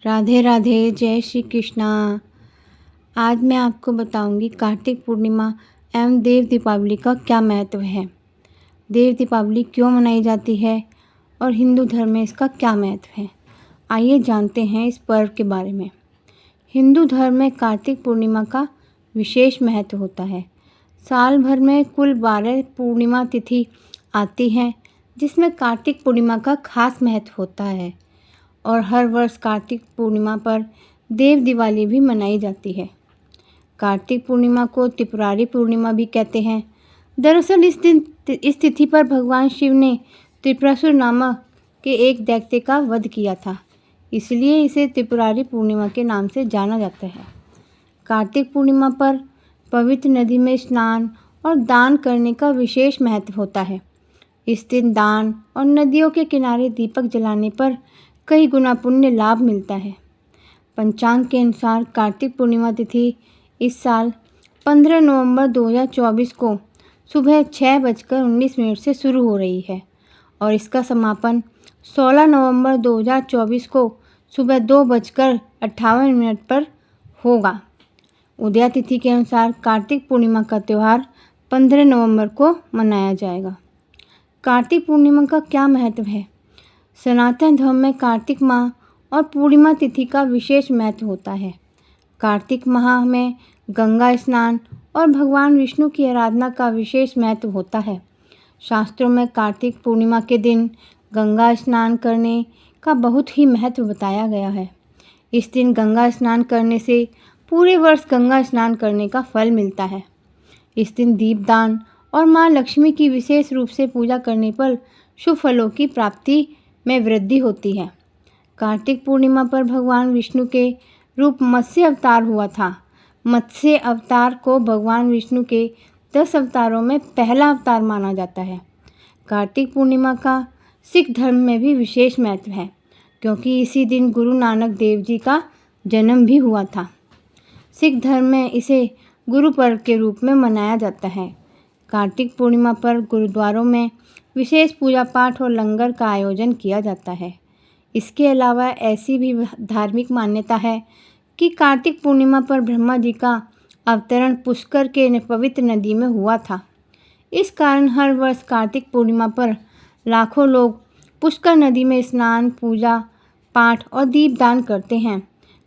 राधे राधे, जय श्री कृष्णा। आज मैं आपको बताऊंगी कार्तिक पूर्णिमा एवं देव दीपावली का क्या महत्व है। देव दीपावली क्यों मनाई जाती है और हिंदू धर्म में इसका क्या महत्व है। आइए जानते हैं इस पर्व के बारे में। हिंदू धर्म में कार्तिक पूर्णिमा का विशेष महत्व होता है। साल भर में कुल 12 पूर्णिमा तिथि आती हैं, जिसमें कार्तिक पूर्णिमा का खास महत्व होता है और हर वर्ष कार्तिक पूर्णिमा पर देव दिवाली भी मनाई जाती है। कार्तिक पूर्णिमा को त्रिपुरारी पूर्णिमा भी कहते हैं। दरअसल इस तिथि पर भगवान शिव ने त्रिपुरासुर नामक के एक दैत्य का वध किया था, इसलिए इसे त्रिपुरारी पूर्णिमा के नाम से जाना जाता है। कार्तिक पूर्णिमा पर पवित्र नदी में स्नान और दान करने का विशेष महत्व होता है। इस दिन दान और नदियों के किनारे दीपक जलाने पर कई गुना पुण्य लाभ मिलता है। पंचांग के अनुसार कार्तिक पूर्णिमा तिथि इस साल 15 नवंबर 2024 को सुबह 6:19 से शुरू हो रही है और इसका समापन 16 नवंबर 2024 को सुबह 2:58 पर होगा। उदया तिथि के अनुसार कार्तिक पूर्णिमा का त्यौहार 15 नवंबर को मनाया जाएगा। कार्तिक पूर्णिमा का क्या महत्व है। सनातन धर्म में कार्तिक माह और पूर्णिमा तिथि का विशेष महत्व होता है। कार्तिक माह में गंगा स्नान और भगवान विष्णु की आराधना का विशेष महत्व होता है। शास्त्रों में कार्तिक पूर्णिमा के दिन गंगा स्नान करने का बहुत ही महत्व बताया गया है। इस दिन गंगा स्नान करने से पूरे वर्ष गंगा स्नान करने का फल मिलता है। इस दिन दीपदान और माँ लक्ष्मी की विशेष रूप से पूजा करने पर शुभ फलों की प्राप्ति में वृद्धि होती है। कार्तिक पूर्णिमा पर भगवान विष्णु के रूप मत्स्य अवतार हुआ था। मत्स्य अवतार को भगवान विष्णु के 10 अवतारों में पहला अवतार माना जाता है। कार्तिक पूर्णिमा का सिख धर्म में भी विशेष महत्व है, क्योंकि इसी दिन गुरु नानक देव जी का जन्म भी हुआ था। सिख धर्म में इसे गुरु पर्व के रूप में मनाया जाता है। कार्तिक पूर्णिमा पर गुरुद्वारों में विशेष पूजा पाठ और लंगर का आयोजन किया जाता है। इसके अलावा ऐसी भी धार्मिक मान्यता है कि कार्तिक पूर्णिमा पर ब्रह्मा जी का अवतरण पुष्कर के पवित्र नदी में हुआ था। इस कारण हर वर्ष कार्तिक पूर्णिमा पर लाखों लोग पुष्कर नदी में स्नान, पूजा पाठ और दीपदान करते हैं।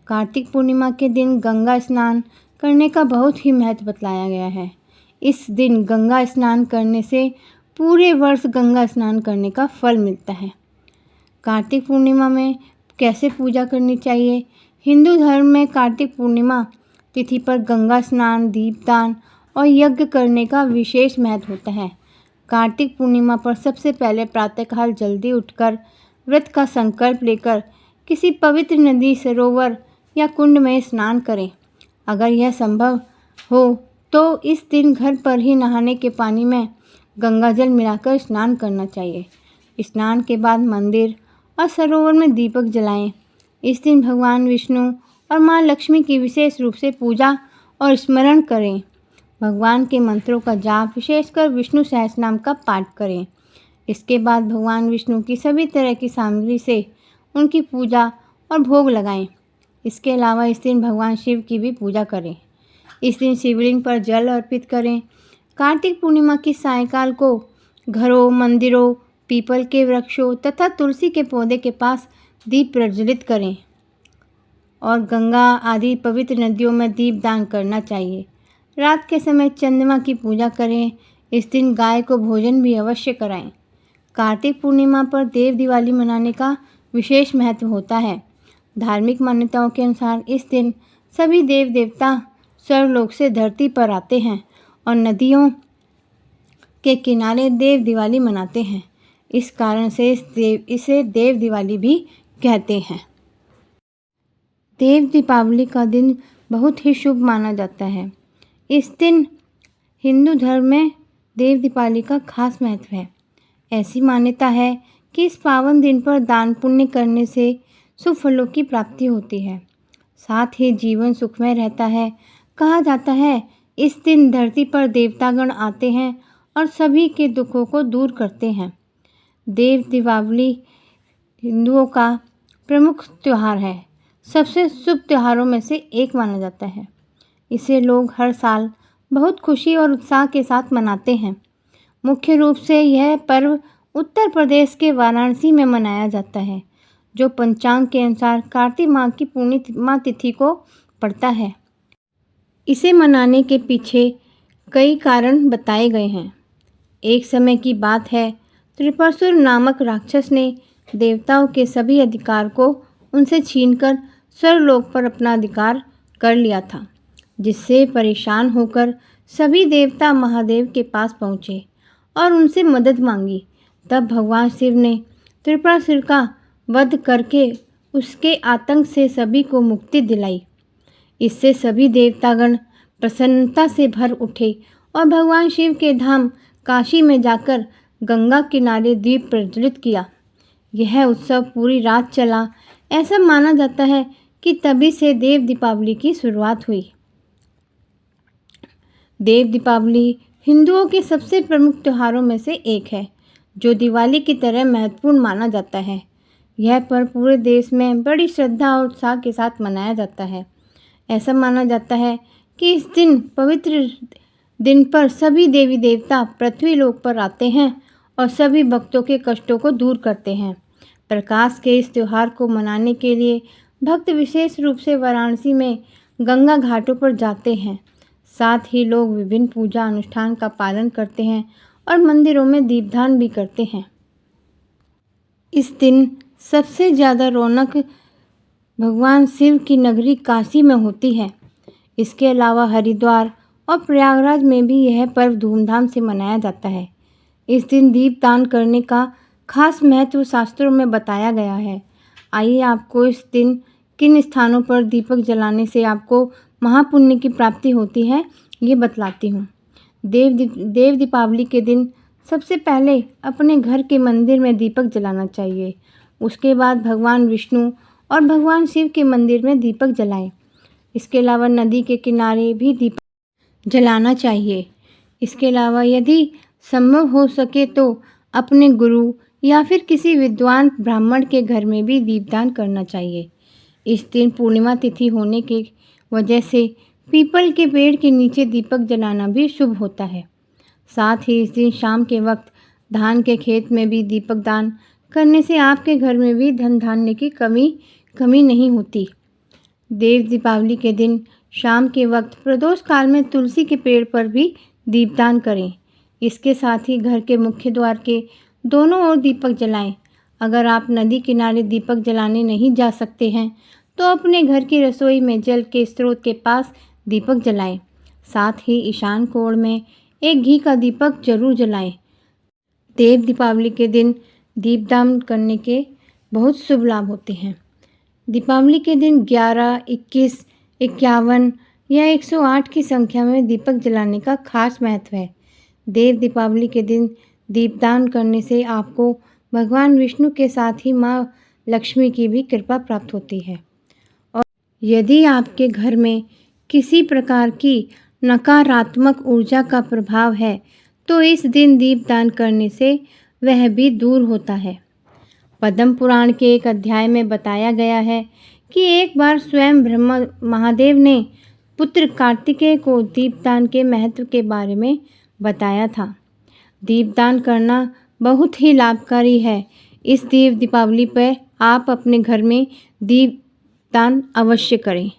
कार्तिक पूर्णिमा के दिन गंगा स्नान करने का बहुत ही महत्व बतलाया गया है। इस दिन गंगा स्नान करने से पूरे वर्ष गंगा स्नान करने का फल मिलता है। कार्तिक पूर्णिमा में कैसे पूजा करनी चाहिए। हिंदू धर्म में कार्तिक पूर्णिमा तिथि पर गंगा स्नान, दीपदान और यज्ञ करने का विशेष महत्व होता है। कार्तिक पूर्णिमा पर सबसे पहले प्रातःकाल जल्दी उठकर व्रत का संकल्प लेकर किसी पवित्र नदी, सरोवर या कुंड में स्नान करें। अगर यह संभव हो तो इस दिन घर पर ही नहाने के पानी में गंगाजल मिलाकर स्नान करना चाहिए। स्नान के बाद मंदिर और सरोवर में दीपक जलाएं। इस दिन भगवान विष्णु और माँ लक्ष्मी की विशेष रूप से पूजा और स्मरण करें। भगवान के मंत्रों का जाप, विशेषकर विष्णु सहस्रनाम का पाठ करें। इसके बाद भगवान विष्णु की सभी तरह की सामग्री से उनकी पूजा और भोग लगाएं। इसके अलावा इस दिन भगवान शिव की भी पूजा करें। इस दिन शिवलिंग पर जल अर्पित करें। कार्तिक पूर्णिमा की सायंकाल को घरों, मंदिरों, पीपल के वृक्षों तथा तुलसी के पौधे के पास दीप प्रज्वलित करें और गंगा आदि पवित्र नदियों में दीपदान करना चाहिए। रात के समय चंद्रमा की पूजा करें। इस दिन गाय को भोजन भी अवश्य कराएं। कार्तिक पूर्णिमा पर देव दिवाली मनाने का विशेष महत्व होता है। धार्मिक मान्यताओं के अनुसार इस दिन सभी देव देवता स्वर्गलोक से धरती पर आते हैं और नदियों के किनारे देव दिवाली मनाते हैं। इस कारण से इसे देव दिवाली भी कहते हैं। देव दीपावली का दिन बहुत ही शुभ माना जाता है। इस दिन हिंदू धर्म में देव दीपावली का खास महत्व है। ऐसी मान्यता है कि इस पावन दिन पर दान पुण्य करने से शुभ फलों की प्राप्ति होती है, साथ ही जीवन सुखमय रहता है। कहा जाता है इस दिन धरती पर देवतागण आते हैं और सभी के दुखों को दूर करते हैं। देव दीपावली हिंदुओं का प्रमुख त्यौहार है। सबसे शुभ त्योहारों में से एक माना जाता है। इसे लोग हर साल बहुत खुशी और उत्साह के साथ मनाते हैं। मुख्य रूप से यह पर्व उत्तर प्रदेश के वाराणसी में मनाया जाता है, जो पंचांग के अनुसार कार्तिक माह की पूर्णिमा तिथि को पड़ता है। इसे मनाने के पीछे कई कारण बताए गए हैं। एक समय की बात है, त्रिपुरासुर नामक राक्षस ने देवताओं के सभी अधिकार को उनसे छीनकर स्वर्गलोक पर अपना अधिकार कर लिया था, जिससे परेशान होकर सभी देवता महादेव के पास पहुँचे और उनसे मदद मांगी। तब भगवान शिव ने त्रिपुरासुर का वध करके उसके आतंक से सभी को मुक्ति दिलाई। इससे सभी देवतागण प्रसन्नता से भर उठे और भगवान शिव के धाम काशी में जाकर गंगा किनारे दीप प्रज्वलित किया। यह उत्सव पूरी रात चला। ऐसा माना जाता है कि तभी से देव दीपावली की शुरुआत हुई। देव दीपावली हिंदुओं के सबसे प्रमुख त्योहारों में से एक है, जो दिवाली की तरह महत्वपूर्ण माना जाता है। यह पर्व पूरे देश में बड़ी श्रद्धा और उत्साह के साथ मनाया जाता है। ऐसा माना जाता है कि इस दिन पवित्र दिन पर सभी देवी देवता पृथ्वी लोक पर आते हैं और सभी भक्तों के कष्टों को दूर करते हैं। प्रकाश के इस त्यौहार को मनाने के लिए भक्त विशेष रूप से वाराणसी में गंगा घाटों पर जाते हैं। साथ ही लोग विभिन्न पूजा अनुष्ठान का पालन करते हैं और मंदिरों में दीपदान भी करते हैं। इस दिन सबसे ज़्यादा रौनक भगवान शिव की नगरी काशी में होती है। इसके अलावा हरिद्वार और प्रयागराज में भी यह पर्व धूमधाम से मनाया जाता है। इस दिन दीपदान करने का खास महत्व शास्त्रों में बताया गया है। आइए आपको इस दिन किन स्थानों पर दीपक जलाने से आपको महापुण्य की प्राप्ति होती है, ये बतलाती हूँ। देव दीपावली के दिन सबसे पहले अपने घर के मंदिर में दीपक जलाना चाहिए। उसके बाद भगवान विष्णु और भगवान शिव के मंदिर में दीपक जलाएं। इसके अलावा नदी के किनारे भी दीपक जलाना चाहिए। इसके अलावा यदि संभव हो सके तो अपने गुरु या फिर किसी विद्वान ब्राह्मण के घर में भी दीपदान करना चाहिए। इस दिन पूर्णिमा तिथि होने की वजह से पीपल के पेड़ के नीचे दीपक जलाना भी शुभ होता है। साथ ही इस दिन शाम के वक्त धान के खेत में भी दीपक दान करने से आपके घर में भी धन धान्य की कमी नहीं होती। देव दीपावली के दिन शाम के वक्त प्रदोष काल में तुलसी के पेड़ पर भी दीपदान करें। इसके साथ ही घर के मुख्य द्वार के दोनों ओर दीपक जलाएं। अगर आप नदी किनारे दीपक जलाने नहीं जा सकते हैं तो अपने घर की रसोई में जल के स्रोत के पास दीपक जलाएं। साथ ही ईशान कोण में एक घी का दीपक जरूर जलाएं। देव दीपावली के दिन दीपदान करने के बहुत शुभ लाभ होते हैं। दीपावली के दिन 11, 21, 51 या 108 की संख्या में दीपक जलाने का खास महत्व है। देव दीपावली के दिन दीपदान करने से आपको भगवान विष्णु के साथ ही माँ लक्ष्मी की भी कृपा प्राप्त होती है। और यदि आपके घर में किसी प्रकार की नकारात्मक ऊर्जा का प्रभाव है तो इस दिन दीपदान करने से वह भी दूर होता है। पद्म पुराण के एक अध्याय में बताया गया है कि एक बार स्वयं ब्रह्मा महादेव ने पुत्र कार्तिकेय को दीपदान के महत्व के बारे में बताया था। दीपदान करना बहुत ही लाभकारी है। इस देव दीपावली पर आप अपने घर में दीपदान अवश्य करें।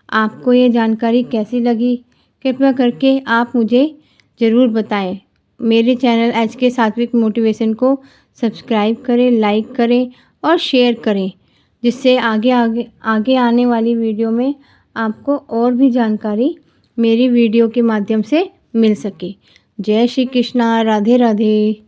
आपको ये जानकारी कैसी लगी, कृपया करके आप मुझे ज़रूर बताएं। मेरे चैनल HK सात्विक मोटिवेशन को सब्सक्राइब करें, लाइक करें और शेयर करें, जिससे आगे आने वाली वीडियो में आपको और भी जानकारी मेरी वीडियो के माध्यम से मिल सके। जय श्री कृष्णा, राधे राधे।